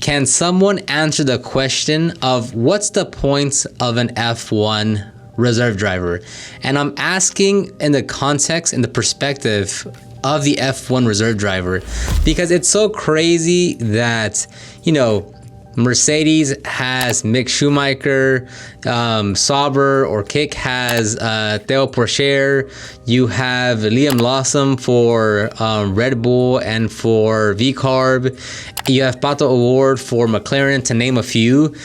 can someone answer the question of what's the points of an F1 reserve driver? And I'm asking in the context, in the perspective of the F1 reserve driver, because it's so crazy that, you know, Mercedes has Mick Schumacher, Sauber or Kick has Theo Pourchaire. You have Liam Lawson for Red Bull and for VCarb. You have Pato O'Ward for McLaren, to name a few.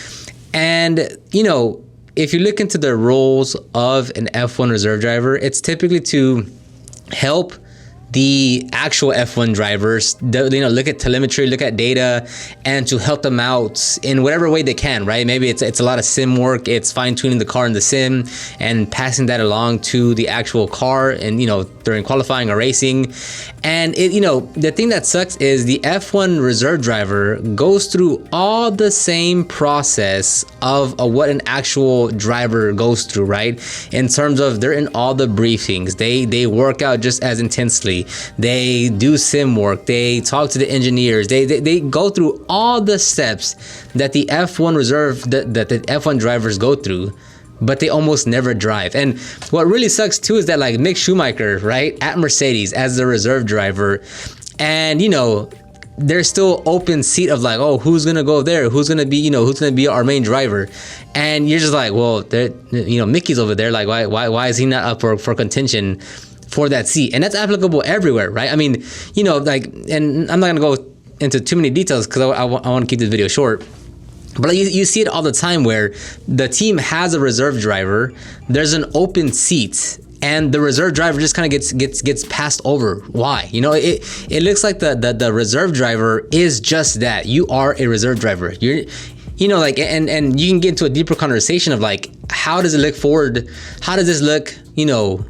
And, you know, if you look into the roles of an F1 reserve driver, it's typically to help the actual F1 drivers, you know, look at telemetry, look at data, and to help them out in whatever way they can, right? Maybe it's a lot of sim work, it's fine-tuning the car in the sim and passing that along to the actual car, and, you know, during qualifying or racing. And it, you know, the thing that sucks is the F1 reserve driver goes through all the same process of what an actual driver goes through, right? In terms of they're in all the briefings, they work out just as intensely. They do sim work. They talk to the engineers. They go through all the steps that the F1 reserve that the F1 drivers go through, but they almost never drive. And what really sucks too is that, like, Mick Schumacher, right, at Mercedes as the reserve driver, and, you know, there's still open seat of like, oh, who's gonna go there? Who's gonna be, you know, who's gonna be our main driver? And you're just like, well, you know, Mickey's over there. Like, why is he not up for contention for that seat? And that's applicable everywhere, right? I mean, you know, like, and I'm not gonna go into too many details because I want to keep this video short. But you see it all the time where the team has a reserve driver, there's an open seat, and the reserve driver just kind of gets passed over. Why? You know, it looks like the reserve driver is just that. You are a reserve driver. You know, like, and you can get into a deeper conversation of like, how does it look forward? How does this look, you know,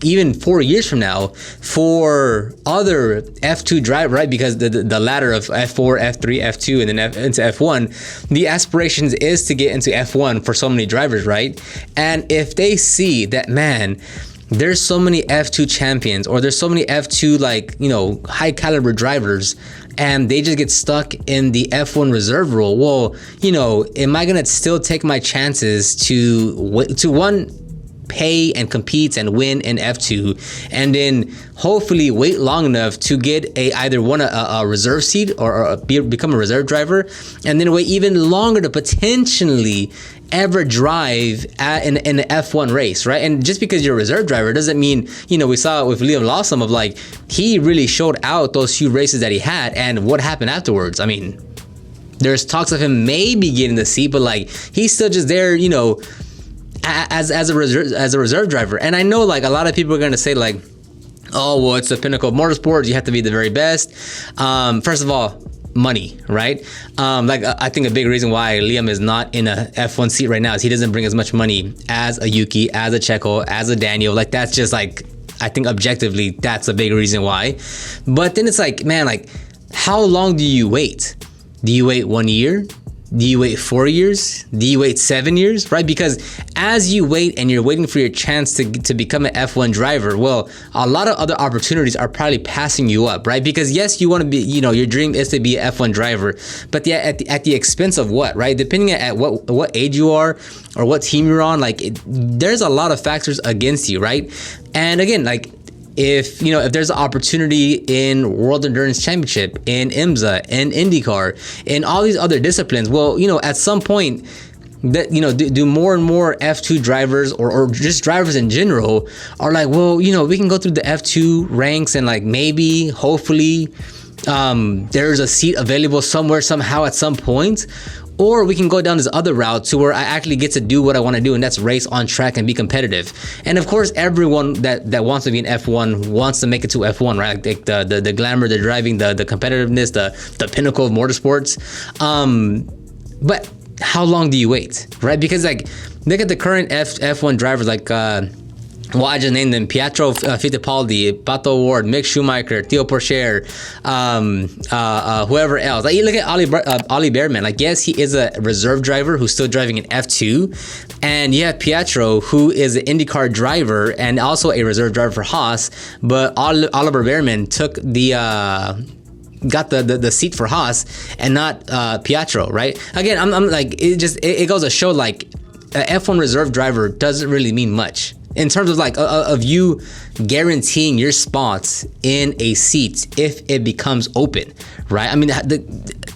even 4 years from now for other F2 driver, right? Because the ladder of F4, F3, F2, and then into F1, the aspirations is to get into F1 for so many drivers, right? And if they see that, man, there's so many F2 champions, or there's so many F2, like, you know, high caliber drivers, and they just get stuck in the F1 reserve role, well, you know, am I gonna still take my chances to one, pay and compete and win in F2, and then hopefully wait long enough to get either a reserve seat or become a reserve driver, and then wait even longer to potentially ever drive in an F1 race, right? And just because you're a reserve driver doesn't mean, you know, we saw it with Liam Lawson of like, he really showed out those few races that he had, and what happened afterwards. I mean, there's talks of him maybe getting the seat, but like, he's still just there, you know, as a reserve driver. And I know, like, a lot of people are going to say like, oh, well, it's the pinnacle of motorsports, you have to be the very best. First of all, money, right? Like, I think a big reason why Liam is not in a F1 seat right now is he doesn't bring as much money as a Yuki, as a Checo, as a Daniel. Like, that's just like, I think objectively that's a big reason why. But then it's like, man, like, how long do you wait? Do you wait 1 year? Do you wait 4 years? Do you wait 7 years? Right? Because as you wait and you're waiting for your chance to become an F1 driver, well, a lot of other opportunities are probably passing you up, right? Because yes, you want to be, you know, your dream is to be an F1 driver, but yeah, at the expense of what, right? Depending at what age you are or what team you're on, like, there's a lot of factors against you, right? And again, like, if there's an opportunity in World Endurance Championship, in IMSA, in IndyCar, in all these other disciplines, well, you know, at some point that, you know, do more and more F2 drivers or just drivers in general are like, well, you know, we can go through the F2 ranks and like maybe, hopefully, there's a seat available somewhere, somehow, at some point. Or we can go down this other route to where I actually get to do what I want to do, and that's race on track and be competitive. And of course, everyone that wants to be in F1 wants to make it to F1, right? Like the glamour, the driving, the competitiveness, the pinnacle of motorsports. But how long do you wait, right? Because like, look at the current F1 drivers, like, well, I just named them: Pietro Fittipaldi, Pato O'Ward, Mick Schumacher, Theo Pourchaire, whoever else. Like, you look at Ollie Bearman. Like, yes, he is a reserve driver who's still driving an F2, and you have Pietro, who is an IndyCar driver and also a reserve driver for Haas. But Oliver Bearman took the got the seat for Haas and not Piastri, right? Again, I'm like, it goes to show like a F1 reserve driver doesn't really mean much in terms of like of you guaranteeing your spots in a seat if it becomes open, right? I mean,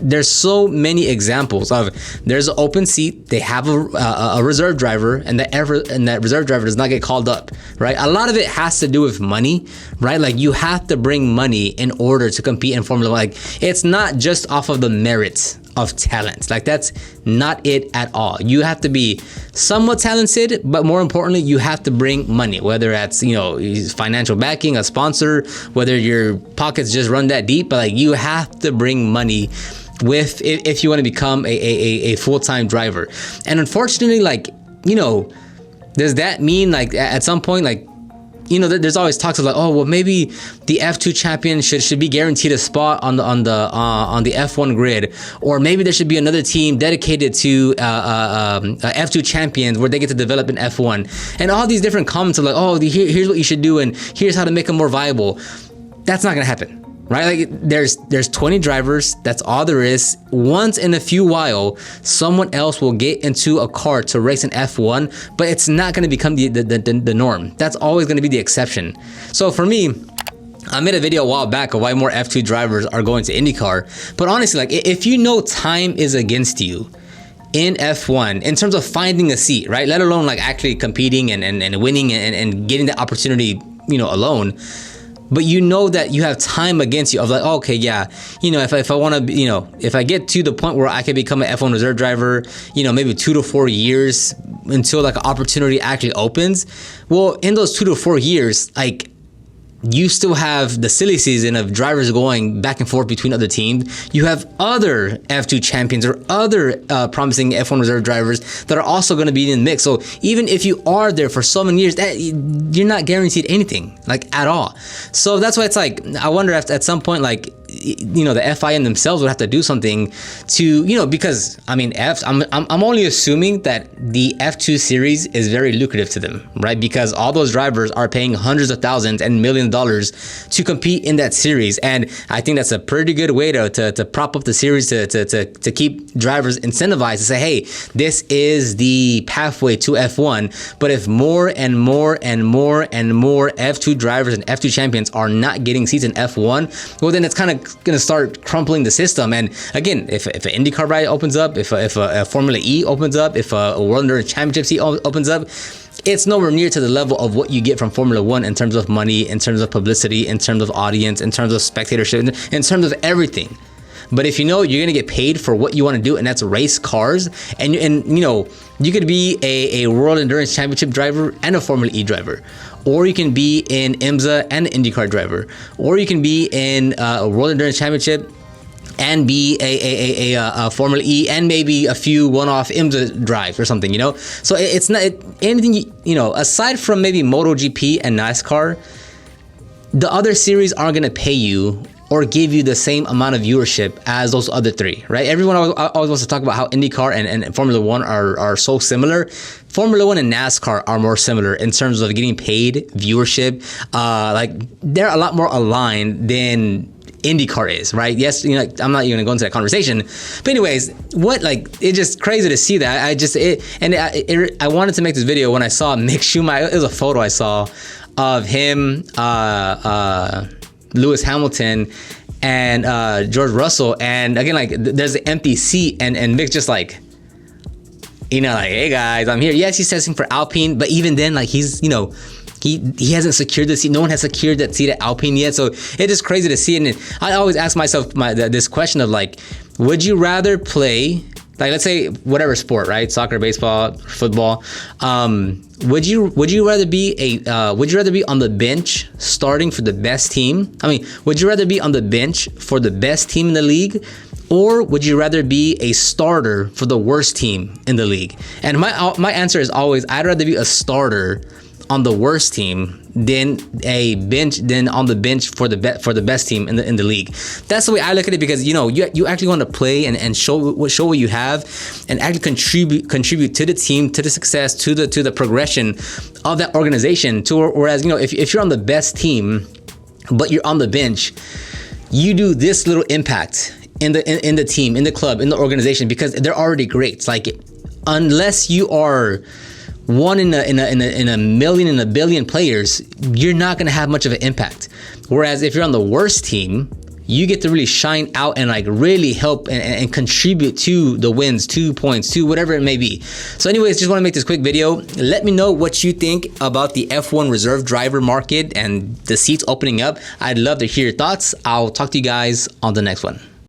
there's so many examples of there's an open seat, they have a reserve driver, and that reserve driver does not get called up, right? A lot of it has to do with money, right? Like you have to bring money in order to compete in Formula One. Like it's not just off of the merits of talent. Like that's not it at all. You have to be somewhat talented, but more importantly, you have to bring money, whether that's, you know, financial backing, a sponsor, whether your pockets just run that deep, but like you have to bring money with if you want to become a full-time driver. And unfortunately, like, you know, does that mean like at some point, like, you know, there's always talks of like, oh, well, maybe the F2 champion should be guaranteed a spot on the F1 grid, or maybe there should be another team dedicated to F2 champions where they get to develop in F1, and all these different comments of like, oh, here's what you should do, and here's how to make them more viable. That's not gonna happen. Right? Like there's 20 drivers. That's all there is. Once in a few while, someone else will get into a car to race in F1, but it's not going to become the norm. That's always going to be the exception. So for me, I made a video a while back of why more F2 drivers are going to IndyCar. But honestly, like if you know time is against you in F1 in terms of finding a seat, right? Let alone like actually competing and winning and getting the opportunity, you know, alone. But you know that you have time against you of like, oh, okay, yeah, you know, if I want to, you know, if I get to the point where I can become an F1 reserve driver, you know, maybe 2 to 4 years until like an opportunity actually opens. Well, in those 2 to 4 years, like you still have the silly season of drivers going back and forth between other teams. You have other F2 champions or other promising F1 reserve drivers that are also going to be in the mix. So even if you are there for so many years, you're not guaranteed anything, like at all. So that's why it's like, I wonder if at some point, like, you know, the FIM themselves would have to do something to, you know, because I mean, I'm only assuming that the F2 series is very lucrative to them, right? Because all those drivers are paying hundreds of thousands and millions of dollars to compete in that series, and I think that's a pretty good way to prop up the series to keep drivers incentivized to say, hey, this is the pathway to F1. But if more and more and more and more F2 drivers and F2 champions are not getting seats in F1, well, then it's kind of going to start crumpling the system. And again, if an IndyCar ride opens up, if a Formula E opens up, if a World Endurance Championship seat opens up, it's nowhere near to the level of what you get from Formula One in terms of money, in terms of publicity, in terms of audience, in terms of spectatorship, in terms of everything. But if you know you're gonna get paid for what you want to do, and that's race cars, and you know, you could be a World Endurance Championship driver and a Formula E driver, or you can be in IMSA and an IndyCar driver, or you can be in a World Endurance Championship and be a Formula E and maybe a few one-off IMSA drives or something, you know? So it's not anything, you know, aside from maybe MotoGP and NASCAR, the other series aren't going to pay you or give you the same amount of viewership as those other three, right? Everyone always wants to talk about how IndyCar and Formula One are so similar. Formula One and NASCAR are more similar in terms of getting paid, viewership. Like they're a lot more aligned than IndyCar is, right? Yes, you know, I'm not even gonna go into that conversation, but anyways, it's just crazy to see that. I wanted to make this video when I saw Mick Schumacher. It was a photo I saw of him, Lewis Hamilton, and George Russell, and again, like there's an empty seat, and Mick just like, you know, like, hey guys, I'm here. Yes, he's testing for Alpine, but even then, like he's, you know, he hasn't secured the seat. No one has secured that seat at Alpine yet. So it's just crazy to see it. And I always ask myself this question of like, would you rather play, like, let's say whatever sport, right? Soccer, baseball, football. Would you rather be on the bench starting for the best team? I mean, would you rather be on the bench for the best team in the league, or would you rather be a starter for the worst team in the league? And my answer is always, I'd rather be a starter on the worst team than on the bench for the best team in the league. That's the way I look at it, because you know you actually want to play and show what you have, and actually contribute to the team, to the success, to the progression of that organization. Whereas, you know, if you're on the best team but you're on the bench, you do this little impact in the team, in the club, in the organization, because they're already great. Like, unless you are one in a million, in a billion players, you're not going to have much of an impact. Whereas if you're on the worst team, you get to really shine out and like really help and contribute to the wins, 2 points, to whatever it may be. So anyways, just want to make this quick video. Let me know what you think about the F1 reserve driver market and the seats opening up. I'd love to hear your thoughts. I'll talk to you guys on the next one.